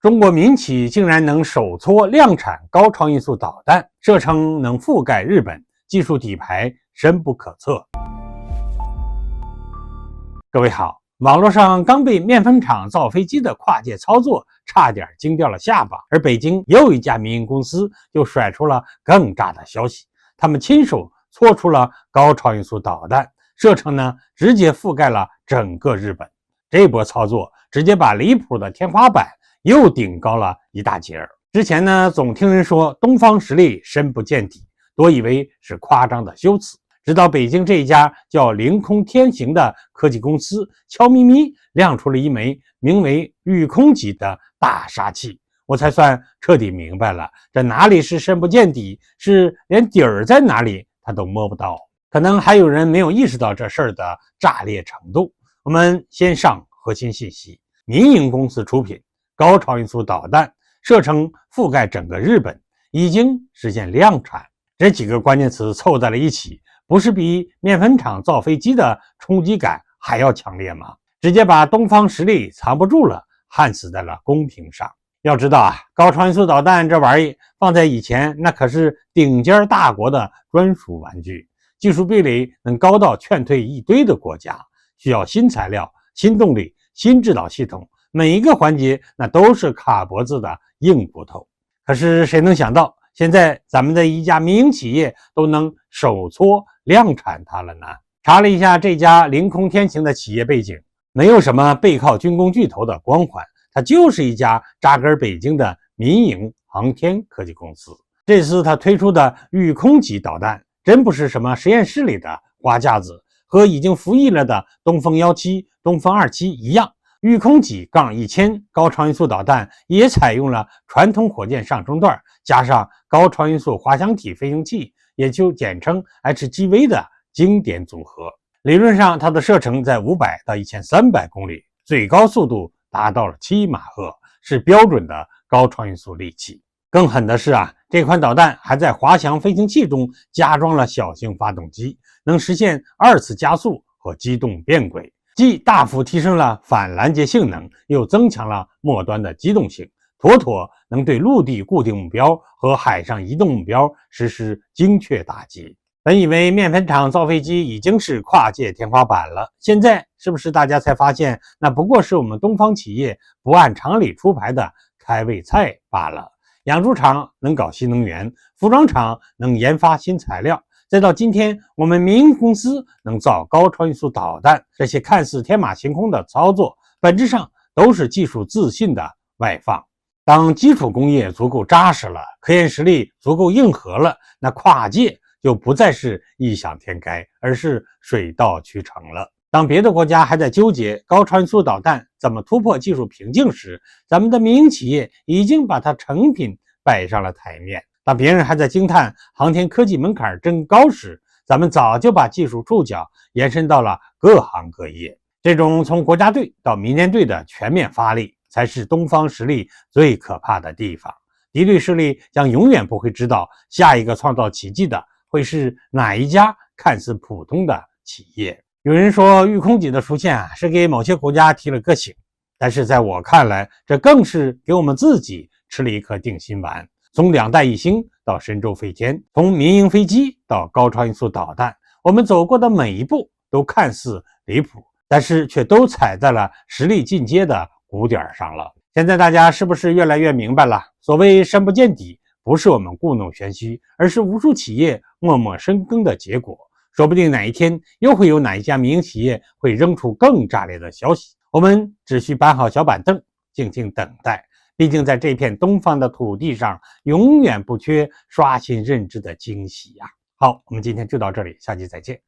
中国民企竟然能首撮量产高超音速导弹，射程能覆盖日本，技术底牌深不可测。各位好，网络上刚被面粉厂造飞机的跨界操作差点惊掉了下巴，而北京又一家民营公司又甩出了更炸的消息，他们亲手搓出了高超音速导弹，射程呢直接覆盖了整个日本。这波操作直接把离谱的天花板又顶高了一大截儿。之前呢，总听人说东方实力深不见底，多以为是夸张的修辞。直到北京这一家叫凌空天行的科技公司悄咪咪亮出了一枚名为御空级的大杀器，我才算彻底明白了，这哪里是深不见底，是连底儿在哪里他都摸不到。可能还有人没有意识到这事儿的炸裂程度。我们先上核心信息，民营公司出品高超音速导弹，射程覆盖整个日本，已经实现量产。这几个关键词凑在了一起，不是比面粉厂造飞机的冲击感还要强烈吗？直接把东方实力藏不住了，焊死在了公屏上。要知道啊，高超音速导弹这玩意放在以前，那可是顶尖大国的专属玩具，技术壁垒能高到劝退一堆的国家，需要新材料、新动力、新制导系统，每一个环节那都是卡脖子的硬骨头。可是谁能想到，现在咱们的一家民营企业都能首撮量产它了呢？查了一下这家凌空天行的企业背景，没有什么背靠军工巨头的光环，它就是一家扎根北京的民营航天科技公司。这次它推出的御空级导弹真不是什么实验室里的花架子，和已经服役了的东风17、东风27一样，御空级-1000高超音速导弹也采用了传统火箭上升段加上高超音速滑翔体飞行器，也就简称 HGV 的经典组合。理论上它的射程在500到1300公里，最高速度达到了7马赫，是标准的高超音速利器。更狠的是啊，这款导弹还在滑翔飞行器中加装了小型发动机，能实现2次加速和机动变轨，既大幅提升了反拦截性能，又增强了末端的机动性，妥妥能对陆地固定目标和海上移动目标实施精确打击。本以为面粉厂造飞机已经是跨界天花板了，现在是不是大家才发现，那不过是我们东方企业不按常理出牌的开胃菜罢了。养猪场能搞新能源，服装厂能研发新材料，再到今天我们民营公司能造高超音速导弹，这些看似天马行空的操作，本质上都是技术自信的外放。当基础工业足够扎实了，科研实力足够硬核了，那跨界就不再是异想天开，而是水到渠成了。当别的国家还在纠结高超音速导弹怎么突破技术瓶颈时，咱们的民营企业已经把它成品摆上了台面。当别人还在惊叹航天科技门槛真高时，咱们早就把技术触角延伸到了各行各业。这种从国家队到民间队的全面发力，才是东方实力最可怕的地方。敌对势力将永远不会知道下一个创造奇迹的会是哪一家看似普通的企业。有人说御空级的出现是给某些国家提了个醒，但是在我看来，这更是给我们自己吃了一颗定心丸。从2弹1星到神舟飞天，从民营飞机到高超音速导弹，我们走过的每一步都看似离谱，但是却都踩在了实力进阶的鼓点上了。现在大家是不是越来越明白了？所谓深不见底，不是我们故弄玄虚，而是无数企业默默深耕的结果。说不定哪一天又会有哪一家民营企业会扔出更炸裂的消息，我们只需搬好小板凳，静静等待。毕竟在这片东方的土地上，永远不缺刷新认知的惊喜呀。好，我们今天就到这里，下期再见。